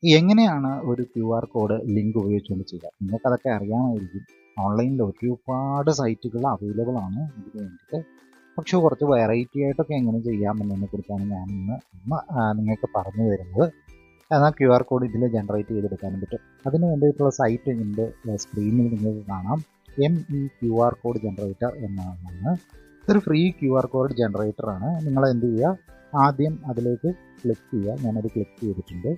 എങ്ങനെയാണ് ഒരു QR code link ഉപയോഗിച്ചുകൊണ്ട് ചെയ്യുക? നിങ്ങൾക്കതൊക്കെ അറിയാമായിരിക്കും. ഓൺലൈനിൽ ഒരുപാട് സൈറ്റുകൾ അവൈലബിൾ ആണ് ഇതിന് വേണ്ടിയിട്ട്. പക്ഷേ കുറച്ച് വെറൈറ്റി ആയിട്ടൊക്കെ എങ്ങനെ ചെയ്യാമെന്നതിനെക്കുറിച്ചാണ് ഞാനിന്ന് നിങ്ങൾക്ക് പറഞ്ഞു തരുന്നത്. എന്നാൽ QR കോഡ് ഇതിൽ ജനറേറ്റ് ചെയ്തെടുക്കാനും പറ്റും. അതിന് വേണ്ടിയിട്ടുള്ള സൈറ്റ് ഇതിൻ്റെ സ്ക്രീനിൽ നിങ്ങൾക്ക് കാണാം. QR കോഡ് ജനറേറ്റർ എന്നാണ്. ഇതൊരു ഫ്രീ QR കോഡ് ജനറേറ്ററാണ്. നിങ്ങൾ എന്ത് ചെയ്യുക, ആദ്യം അതിലേക്ക് ക്ലിക്ക് ചെയ്യുക. ഞാനത് ക്ലിക്ക് ചെയ്തിട്ടുണ്ട്,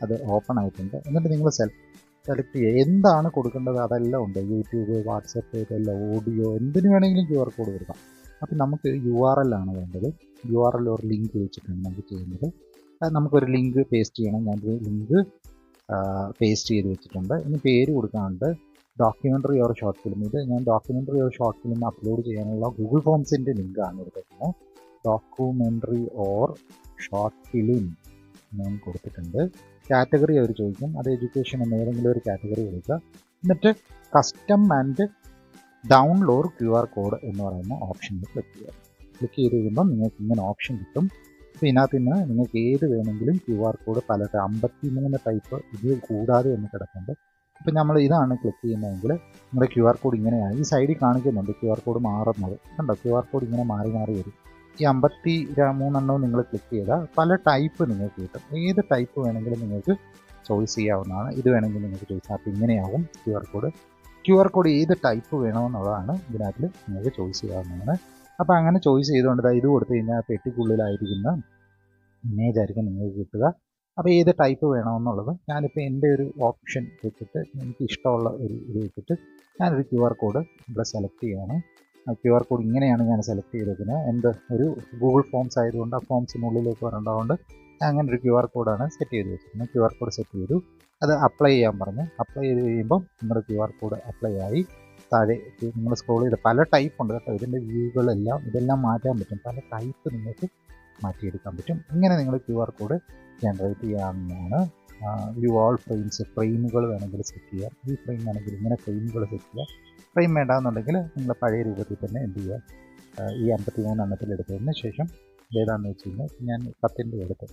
അത് ഓപ്പൺ ആയിട്ടുണ്ട്. എന്നിട്ട് നിങ്ങൾ സെലക്ട് ചെയ്യുക എന്താണ് കൊടുക്കേണ്ടത്. അതെല്ലാം ഉണ്ട്. യൂട്യൂബ്, വാട്സപ്പ്, ഇതെല്ലാം ഓഡിയോ, എന്തിനു വേണമെങ്കിലും QR കോഡ് കൊടുക്കാം. അപ്പം നമുക്ക് URL ആണ് വേണ്ടത്. URL ഒരു ലിങ്ക് വെച്ചിട്ടാണ് നമുക്ക് ചെയ്യുന്നത്. നമുക്കൊരു ലിങ്ക് പേസ്റ്റ് ചെയ്യണം. ഞാനൊരു ലിങ്ക് പേസ്റ്റ് ചെയ്ത് വെച്ചിട്ടുണ്ട്. ഇനി പേര് കൊടുക്കാനുണ്ട്. Documentary or short film. ഇത് ഞാൻ documentary or short film upload ചെയ്യാനുള്ള ഗൂഗിൾ ഫോംസിൻ്റെ ലിങ്കാണ് കൊടുത്തിട്ടുള്ളത്. ഡോക്യുമെൻ്ററി ഓർ ഷോർട്ട് ഫിലിം ഞാൻ കൊടുത്തിട്ടുണ്ട്. കാറ്റഗറി അവർ ചോദിക്കും, അത് എഡ്യൂക്കേഷൻ എന്ന ഏതെങ്കിലും ഒരു കാറ്റഗറി കൊടുക്കുക. എന്നിട്ട് custom and download QR code എന്ന് പറയുന്ന ഓപ്ഷനിൽ ക്ലിക്ക് ചെയ്യുക. ക്ലിക്ക് ചെയ്ത് കഴിയുമ്പോൾ നിങ്ങൾക്ക് ഇങ്ങനെ ഓപ്ഷൻ കിട്ടും. അപ്പോൾ ഇതിനകത്ത് നിന്ന് നിങ്ങൾക്ക് ഏത് വേണമെങ്കിലും QR കോഡ് 53 ടൈപ്പ് ഇത് കൂടാതെ എന്ന് കിടക്കുന്നുണ്ട്. അപ്പോൾ നമ്മൾ ഇതാണ് ക്ലിക്ക് ചെയ്യുന്നതെങ്കിൽ നിങ്ങളുടെ QR കോഡ് ഇങ്ങനെയാണ്. ഈ സൈഡിൽ കാണിക്കുന്നുണ്ട് QR കോഡ് മാറുന്നത്. കണ്ടോ, QR കോഡ് ഇങ്ങനെ മാറി മാറി വരും. ഈ 53 നിങ്ങൾ ക്ലിക്ക് ചെയ്താൽ പല ടൈപ്പ് നിങ്ങൾക്ക് കിട്ടും. ഏത് ടൈപ്പ് വേണമെങ്കിലും നിങ്ങൾക്ക് ചോയ്സ് ചെയ്യാവുന്നതാണ്. ഇത് വേണമെങ്കിൽ നിങ്ങൾക്ക് ചോയ്സ് ചെയ്യാം. അപ്പോൾ ഇങ്ങനെയാവും QR കോഡ് ഏത് ടൈപ്പ് വേണമെന്നുള്ളതാണ് ഇതിനകത്ത് നിങ്ങൾക്ക് ചോയ്സ് ചെയ്യാവുന്നതാണ്. അപ്പോൾ അങ്ങനെ ചോയ്സ് ചെയ്തുകൊണ്ട് ഇത് കൊടുത്തു കഴിഞ്ഞാൽ പെട്ടിക്കുള്ളിലായിരിക്കുന്ന ഇമേജ് ആയിരിക്കും നിങ്ങൾക്ക് കിട്ടുക. അപ്പോൾ ഏത് ടൈപ്പ് വേണമെന്നുള്ളത് ഞാനിപ്പോൾ എൻ്റെ ഒരു ഓപ്ഷൻ വെച്ചിട്ട് എനിക്ക് ഇഷ്ടമുള്ള ഒരു ഇത് വെച്ചിട്ട് ഞാനൊരു QR കോഡ് ഇവിടെ സെലക്ട് ചെയ്യുകയാണ്. QR കോഡ് ഇങ്ങനെയാണ് ഞാൻ സെലക്ട് ചെയ്തിരിക്കുന്നത്. ഒരു ഗൂഗിൾ ഫോംസ് ആയതുകൊണ്ട് ആ ഫോംസിനുള്ളിലേക്ക് വരേണ്ടതുകൊണ്ട് അങ്ങനെ ഒരു QR കോഡാണ് സെറ്റ് ചെയ്ത് വെച്ചിരിക്കുന്നത്. QR കോഡ് സെറ്റ് ചെയ്തു, അത് അപ്ലൈ ചെയ്യാൻ പറഞ്ഞു. അപ്ലൈ ചെയ്ത് കഴിയുമ്പോൾ നിങ്ങളുടെ QR കോഡ് അപ്ലൈ ആയി. താഴെ നിങ്ങൾ സ്ക്രോൾ ചെയ്ത് പല ടൈപ്പ് ഉണ്ട് കേട്ടോ. ഇതിൻ്റെ ഇതെല്ലാം മാറ്റാൻ പറ്റും. പല ടൈപ്പ് നിങ്ങൾക്ക് മാറ്റിയെടുക്കാൻ പറ്റും. ഇങ്ങനെ നിങ്ങൾ QR കോഡ് ജനറേറ്റ് ചെയ്യാവുന്നതാണ്. വാൾ ഫ്രെയിമുകൾ വേണമെങ്കിൽ സെറ്റ് ചെയ്യാം. ഈ ഫ്രെയിം വേണമെങ്കിൽ ഇങ്ങനെ ഫ്രെയിമുകൾ സെറ്റ് ചെയ്യാം. ഫ്രെയിം വേണ്ടാന്നുണ്ടെങ്കിൽ നിങ്ങൾ പഴയ രൂപത്തിൽ തന്നെ എന്ത് ചെയ്യുക, ഈ 53 എടുത്തതിന് ശേഷം ഏതാണെന്ന് വെച്ച് കഴിഞ്ഞാൽ ഞാൻ 10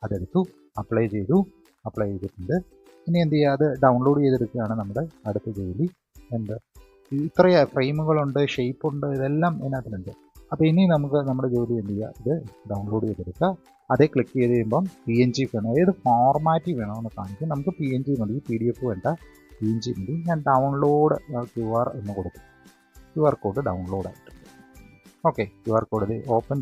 അതെടുത്തു, അപ്ലൈ ചെയ്തിട്ടുണ്ട്. ഇനി എന്ത് ചെയ്യുക, അത് ഡൗൺലോഡ് ചെയ്തെടുക്കുകയാണ് നമ്മുടെ അടുത്ത ജോലി. ഇത്ര ഫ്രെയിമുകളുണ്ട്, ഷേപ്പുണ്ട്, ഇതെല്ലാം ഇതിനകത്തുണ്ട്. അപ്പോൾ ഇനി നമുക്ക് നമ്മുടെ ജോലി എന്ത് ചെയ്യുക, ഇത് ഡൗൺലോഡ് ചെയ്തെടുക്കുക. അതേ ക്ലിക്ക് ചെയ്ത് കഴിയുമ്പം PNG വേണം, ഏത് ഫോർമാറ്റിൽ വേണമെന്ന് കാണിക്കും. നമുക്ക് PNG മതി, PDF വേണ്ട, PNG മതി. ഞാൻ ഡൗൺലോഡ് QR എന്ന് കൊടുക്കും. QR കോഡ് ഡൗൺലോഡ് ആയിട്ടുണ്ട്. Okay, QR code open